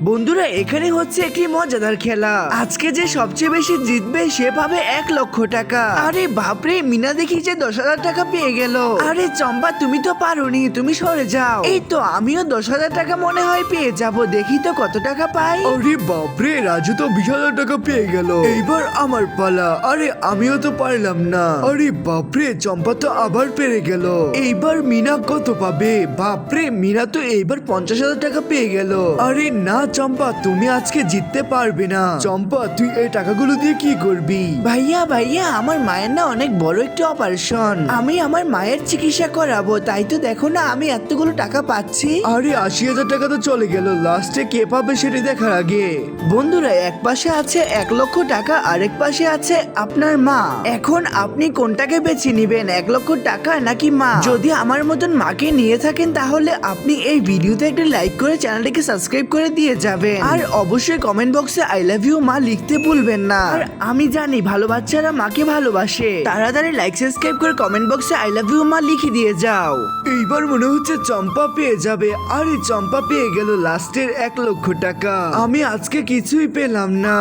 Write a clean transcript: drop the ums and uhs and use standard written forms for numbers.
বন্ধুরা এখানে হচ্ছে একটি মজাদার খেলা। আজকে যে সবচেয়ে বেশি জিতবে সে পাবে 1,00,000 টাকা। আরে বাপরে, মিনা দেখি যে 10,000 টাকা পেয়ে গেল। আরে চম্পা, তুমি তো পারোনি, তুমি সরে যাও। এই তো আমিও 10,000 টাকা মনে হয় পেয়ে যাব, দেখি তো কত টাকা পাই। আরে বাপরে, রাজু তো 20,000 টাকা পেয়ে গেল। এইবার আমার পালা। আরে আমিও তো পারলাম না। আরে বাপরে, চম্পা তো আবার পেরে গেল। এইবার মিনা কত পাবে? বাপরে, মিনা তো এইবার 50,000 টাকা পেয়ে গেল। আরে না চম্পা, তুমি আজকে জিততে পারবে না। চম্পা, তুই এই টাকাগুলো দিয়ে কি করবি? ভাইয়া ভাইয়া, আমার মায়ের না অনেক বড় একটি অপারেশন, আমি আমার মায়ের চিকিৎসা করাবো, তাই তো দেখো না আমি এতগুলো টাকা পাচ্ছি। আরে 80,000 টাকা তো চলে গেল, লাস্টে কে পাবে সেটা দেখার আগে। বন্ধুরা, এক পাশে আছে 1,00,000 টাকা, আরেক পাশে আছে আপনার মা। এখন আপনি কোনটাকে বেছে নিবেন, 1,00,000 টাকা নাকি মা? যদি আমার মতন মাকে নিয়ে থাকেন তাহলে আপনি এই ভিডিওতে একটা লাইক করে চ্যানেলটিকে সাবস্ক্রাইব করে দিয়ে যাবেন, আর অবশ্যই কমেন্ট বক্সে আই লাভ ইউ মা লিখতে ভুলবেন না। আর আমি জানি ভালো বাচ্চারা মাকে ভালোবাসে, তাড়াতাড়ি লাইক সাবস্ক্রাইব করে কমেন্ট বক্সে আই লাভ ইউ মা লিখে দিয়ে যাও। এইবার মনে হচ্ছে চম্পা পেয়ে যাবে। আরে চম্পা পেয়ে গেল লাস্টের 1,00,000 টাকা। আমি আজকে কিছুই পেলাম না।